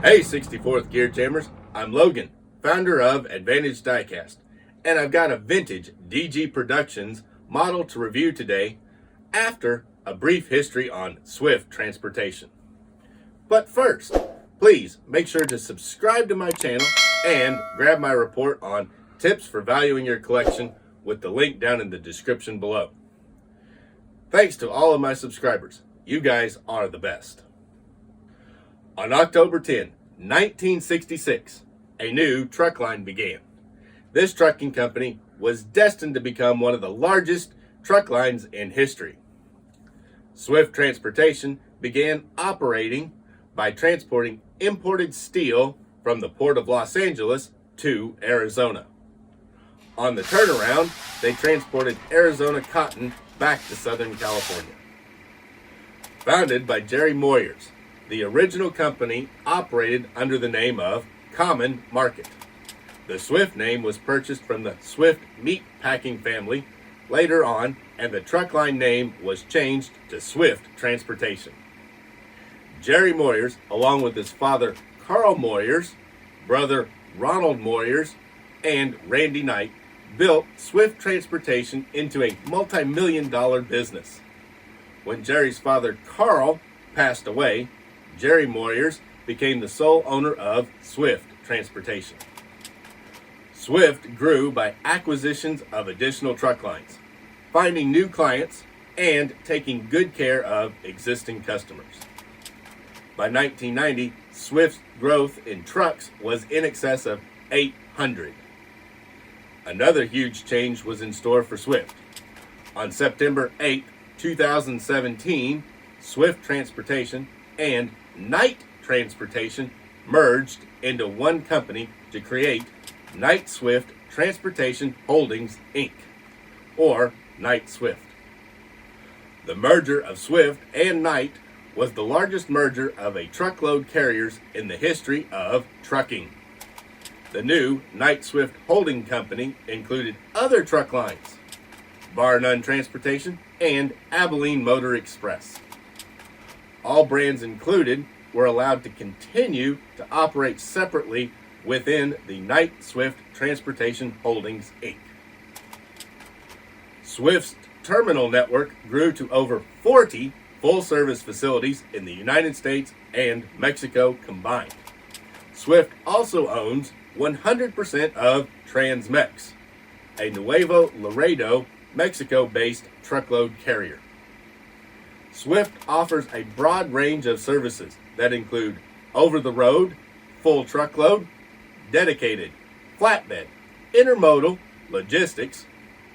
Hey 64th Gear Jammers, I'm Logan, founder of Advantage Diecast, and I've got a vintage DG Productions model to review today after a brief history on Swift transportation. But first, please make sure to subscribe to my channel and grab my report on tips for valuing your collection with the link down in the description below. Thanks to all of my subscribers. You guys are the best. On October 10, 1966, a new truck line began. This trucking company was destined to become one of the largest truck lines in history. Swift Transportation began operating by transporting imported steel from the port of Los Angeles to Arizona. On the turnaround, they transported Arizona cotton back to Southern California. Founded by Jerry Moyers, the original company operated under the name of Common Market. The Swift name was purchased from the Swift meat packing family later on, and the truck line name was changed to Swift Transportation. Jerry Moyers, along with his father Carl Moyers, brother Ronald Moyers, and Randy Knight, built Swift Transportation into a multi-million-dollar business. When Jerry's father Carl passed away, Jerry Moyers became the sole owner of Swift Transportation. Swift grew by acquisitions of additional truck lines, finding new clients, and taking good care of existing customers. By 1990, Swift's growth in trucks was in excess of 800. Another huge change was in store for Swift. On September 8, 2017, Swift Transportation and Knight Transportation merged into one company to create Knight Swift Transportation Holdings, Inc., or Knight Swift. The merger of Swift and Knight was the largest merger of a truckload carriers in the history of trucking. The new Knight Swift Holding Company included other truck lines, Bar None Transportation and Abilene Motor Express. All brands included were allowed to continue to operate separately within the Knight Swift Transportation Holdings, Inc. Swift's terminal network grew to over 40 full-service facilities in the United States and Mexico combined. Swift also owns 100% of Transmex, a Nuevo Laredo, Mexico-based truckload carrier. Swift offers a broad range of services that include over-the-road, full truckload, dedicated, flatbed, intermodal, logistics,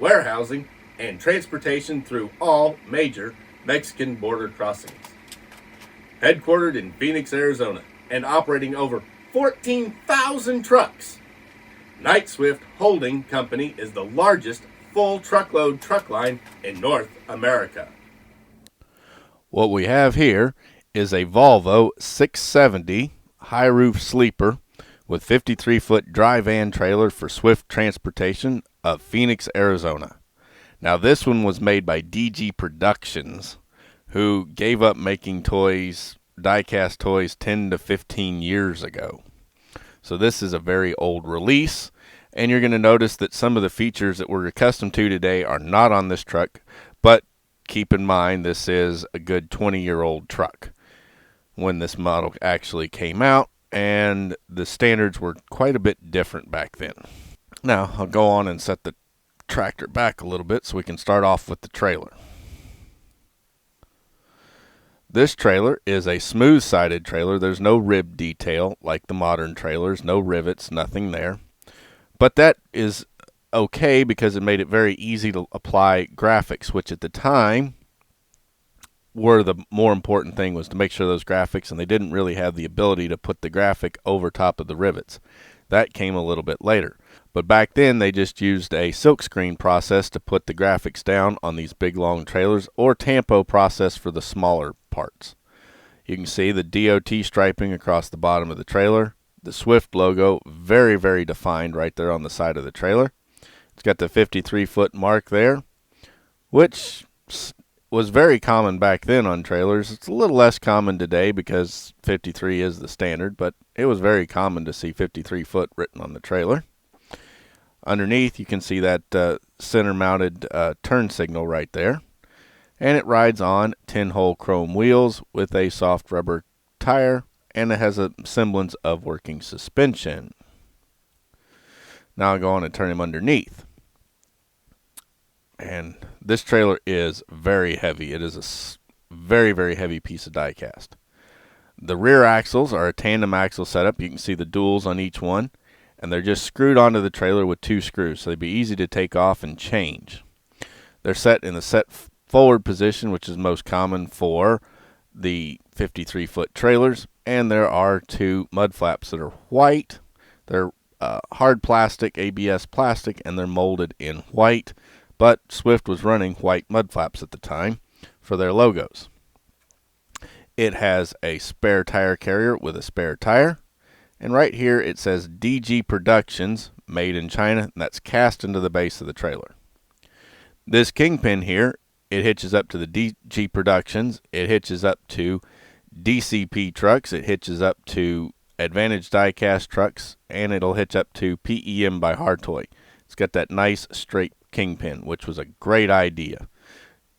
warehousing, and transportation through all major Mexican border crossings. Headquartered in Phoenix, Arizona, and operating over 14,000 trucks, Knight Swift Holding Company is the largest full truckload truck line in North America. What we have here is a Volvo 670 high roof sleeper with 53-foot dry van trailer for Swift Transportation of Phoenix, Arizona. Now this one was made by DG Productions, who gave up making toys, die-cast toys 10 to 15 years ago. So this is a very old release, and you're going to notice that some of the features that we're accustomed to today are not on this truck, but keep in mind this is a good 20-year-old truck when this model actually came out, and the standards were quite a bit different back then. Now I'll go on and set the tractor back a little bit so we can start off with the trailer. This trailer is a smooth-sided trailer. There's no rib detail like the modern trailers, no rivets, nothing there. But that is okay because it made it very easy to apply graphics, which at the time were the more important thing, was to make sure those graphics, and they didn't really have the ability to put the graphic over top of the rivets. That came a little bit later. But back then they just used a silkscreen process to put the graphics down on these big long trailers, or tampo process for the smaller parts. You can see the DOT striping across the bottom of the trailer. The Swift logo, very, very defined right there on the side of the trailer. It's got the 53-foot mark there, which was very common back then on trailers. It's a little less common today because 53 is the standard, but it was very common to see 53 foot written on the trailer. Underneath, you can see that center-mounted turn signal right there. And it rides on 10-hole chrome wheels with a soft rubber tire, and it has a semblance of working suspension. Now I'll go on and turn him underneath. And this trailer is very heavy. It is a very, very heavy piece of diecast. The rear axles are a tandem axle setup. You can see the duals on each one, and they're just screwed onto the trailer with 2 screws, so they'd be easy to take off and change. They're set in the set forward position, which is most common for the 53 foot trailers, and there are 2 mud flaps that are white. They're hard plastic, ABS plastic, and they're molded in white. But Swift was running white mud flaps at the time for their logos. It has a spare tire carrier with a spare tire. And right here it says DG Productions, made in China, and that's cast into the base of the trailer. This kingpin here, it hitches up to the DG Productions. It hitches up to DCP trucks. It hitches up to Advantage Diecast trucks. And it'll hitch up to PEM by Hartoy. It's got that nice straight kingpin, which was a great idea.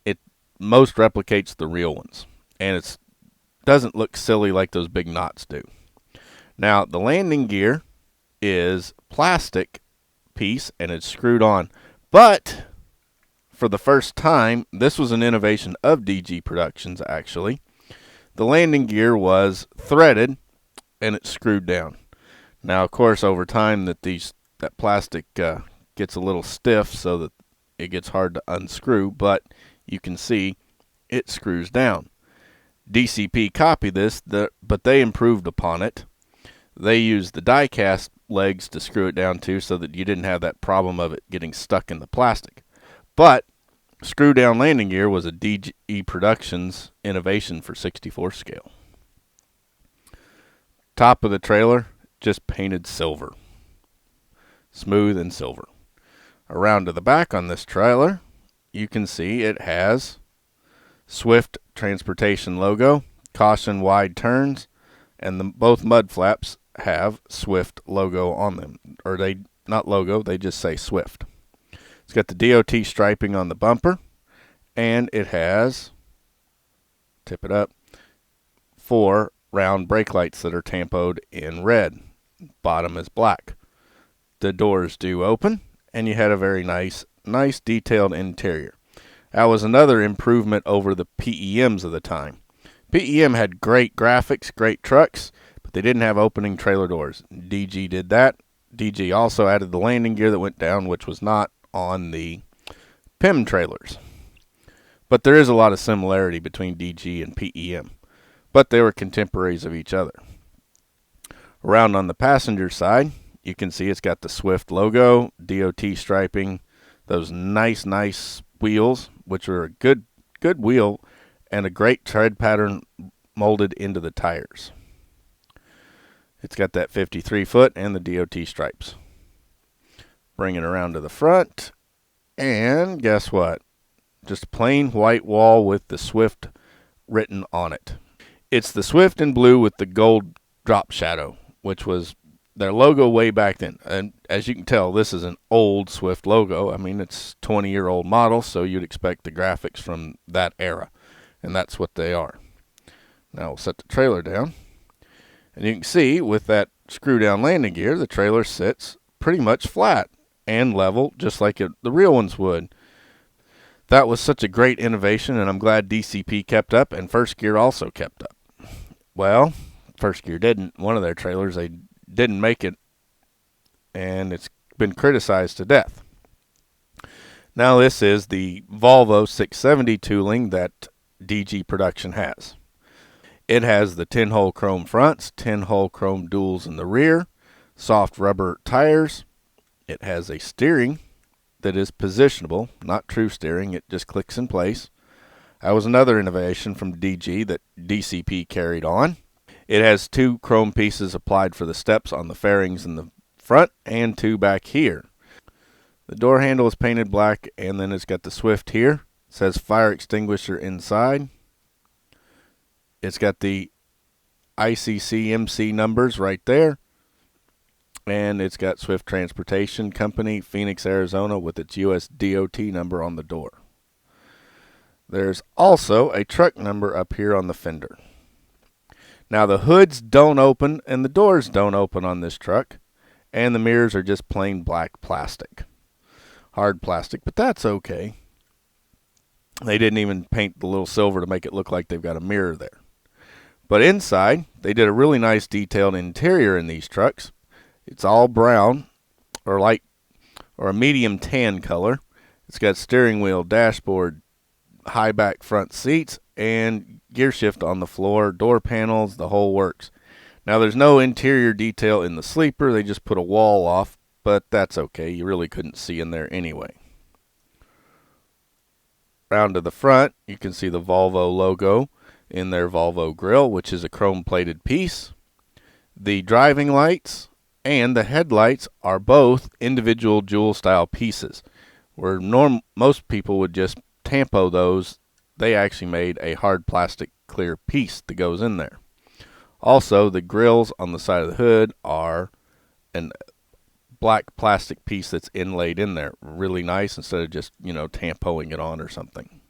It most replicates the real ones, and it doesn't look silly like those big knots do. Now the landing gear is plastic piece and it's screwed on, but for the first time, this was an innovation of DG Productions actually. The landing gear was threaded and it's screwed down. Now of course over time that plastic gets a little stiff so that it gets hard to unscrew, but you can see it screws down. DCP copied this, but they improved upon it. They used the die-cast legs to screw it down too, so that you didn't have that problem of it getting stuck in the plastic. But screw-down landing gear was a DG Productions innovation for 64 scale. Top of the trailer, just painted silver. Smooth and silver. Around to the back on this trailer, you can see it has Swift Transportation logo, caution wide turns, and both mud flaps have Swift logo on them. Or they not logo, they just say Swift. It's got the DOT striping on the bumper, and it has, tip it up, 4 round brake lights that are tampoed in red. Bottom is black. The doors do open, and you had a very nice detailed interior. That was another improvement over the PEMs of the time. PEM had great graphics, great trucks, but they didn't have opening trailer doors. DG did that. DG also added the landing gear that went down, which was not on the PEM trailers. But there is a lot of similarity between DG and PEM, but they were contemporaries of each other. Around on the passenger side, you can see it's got the Swift logo, DOT striping, those nice wheels, which are a good wheel, and a great tread pattern molded into the tires. It's got that 53 foot and the DOT stripes. Bring it around to the front, and guess what? Just a plain white wall with the Swift written on it. It's the Swift in blue with the gold drop shadow, which was their logo way back then. And as you can tell, this is an old Swift logo. I mean, it's 20-year-old model, so you'd expect the graphics from that era. And that's what they are. Now we'll set the trailer down. And you can see with that screw-down landing gear, the trailer sits pretty much flat and level, just like the real ones would. That was such a great innovation, and I'm glad DCP kept up, and First Gear also kept up. Well, First Gear didn't. One of their trailers, they didn't make it, and it's been criticized to death. Now this is the Volvo 670 tooling that DG Production has. It has the 10-hole chrome fronts, 10-hole chrome duals in the rear, soft rubber tires. It has a steering that is positionable, not true steering. It just clicks in place. That was another innovation from DG that DCP carried on. It has 2 chrome pieces applied for the steps on the fairings in the front and 2 back here. The door handle is painted black, and then it's got the Swift here. says fire extinguisher inside. It's got the ICCMC numbers right there. And it's got Swift Transportation Company, Phoenix, Arizona, with its U.S. DOT number on the door. There's also a truck number up here on the fender. Now the hoods don't open and the doors don't open on this truck, and the mirrors are just plain black plastic. Hard plastic, but that's okay. They didn't even paint the little silver to make it look like they've got a mirror there. But inside, they did a really nice detailed interior in these trucks. It's all brown or light or a medium tan color. It's got steering wheel, dashboard, high back front seats, and gear shift on the floor, door panels, the whole works. Now there's no interior detail in the sleeper. They just put a wall off, but that's okay. You really couldn't see in there anyway. Round to the front, you can see the Volvo logo in their Volvo grille, which is a chrome plated piece. The driving lights and the headlights are both individual jewel style pieces. Where most people would just tampo those, they actually made a hard plastic clear piece that goes in there. Also, the grills on the side of the hood are a black plastic piece that's inlaid in there. Really nice, instead of just, tampoing it on or something.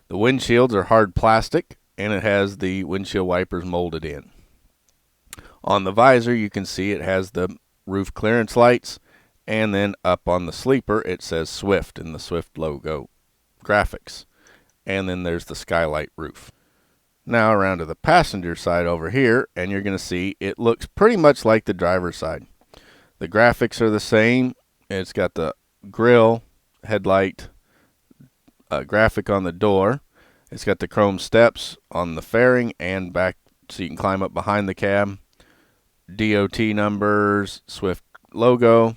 The windshields are hard plastic, and it has the windshield wipers molded in. On the visor, you can see it has the roof clearance lights, and then up on the sleeper, it says Swift in the Swift logo graphics. And then there's the skylight roof. Now around to the passenger side over here, and you're going to see it looks pretty much like the driver's side. The graphics are the same. It's got the grille, headlight, graphic on the door. It's got the chrome steps on the fairing and back so you can climb up behind the cab. DOT numbers, Swift logo.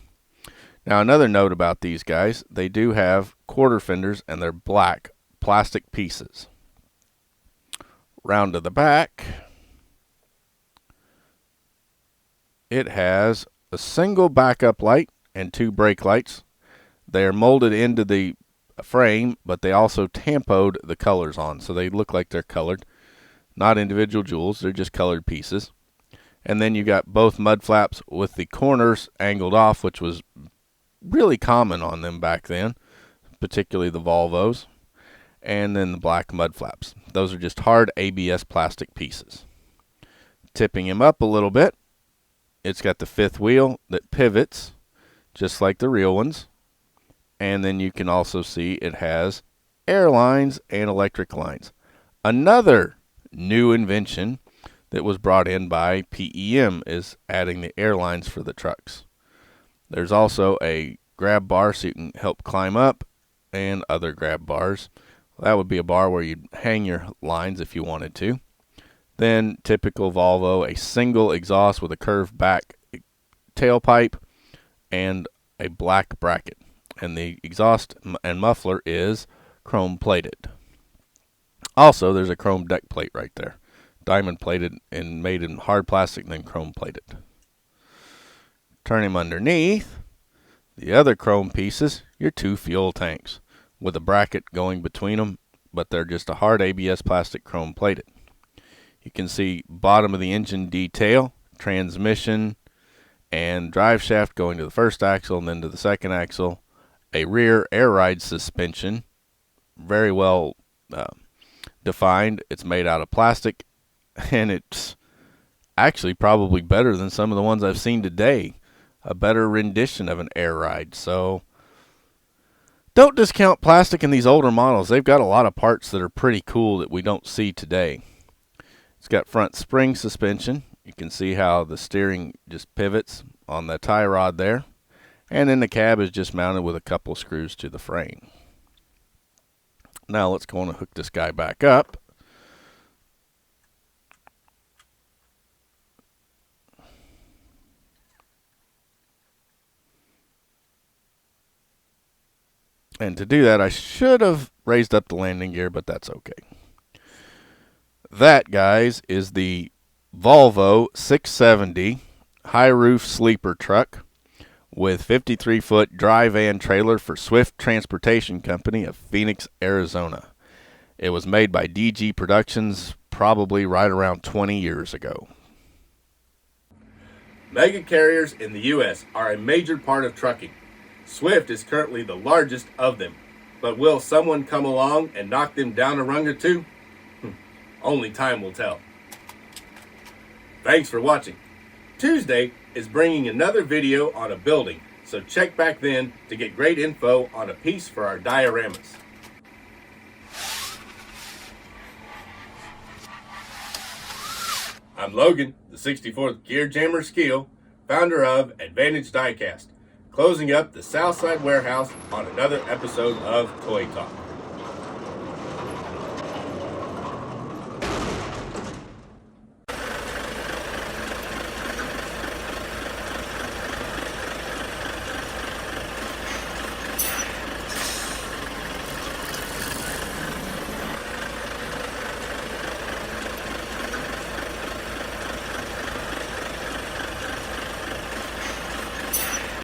Now another note about these guys, they do have quarter fenders and they're black plastic pieces. Round to the back, it has a single backup light and two brake lights. They are molded into the frame, but they also tampoed the colors on, so they look like they're colored. Not individual jewels, they're just colored pieces. And then you got both mud flaps with the corners angled off, which was really common on them back then, particularly the Volvos. And then the black mud flaps. Those are just hard ABS plastic pieces. Tipping him up a little bit, it's got the fifth wheel that pivots, just like the real ones. And then you can also see it has air lines and electric lines. Another new invention that was brought in by PEM is adding the air lines for the trucks. There's also a grab bar so you can help climb up, and other grab bars. That would be a bar where you'd hang your lines if you wanted to. Then typical Volvo, a single exhaust with a curved back tailpipe and a black bracket. And the exhaust and muffler is chrome plated. Also, there's a chrome deck plate right there. Diamond plated and made in hard plastic and then chrome plated. Turn him underneath. The other chrome pieces, your two fuel tanks with a bracket going between them, but they're just a hard ABS plastic chrome plated. You can see bottom of the engine detail, transmission, and drive shaft going to the first axle and then to the second axle. A rear air ride suspension, very well defined. It's made out of plastic, and it's actually probably better than some of the ones I've seen today. A better rendition of an air ride. So don't discount plastic in these older models. They've got a lot of parts that are pretty cool that we don't see today. It's got front spring suspension. You can see how the steering just pivots on the tie rod there. And then the cab is just mounted with a couple screws to the frame. Now let's go on and hook this guy back up. And to do that, I should have raised up the landing gear, but that's okay. That, guys, is the Volvo 670 high roof sleeper truck with 53-foot dry van trailer for Swift Transportation Company of Phoenix, Arizona. It was made by DG Productions probably right around 20 years ago. Mega carriers in the U.S. are a major part of trucking. Swift is currently the largest of them, but will someone come along and knock them down a rung or two? Only time will tell. Thanks for watching. Tuesday is bringing another video on a building, so check back then to get great info on a piece for our dioramas. I'm Logan, the 64th Gear Jammer Skeele, founder of Advantage Diecast, closing up the Southside Warehouse on another episode of Toy Talk.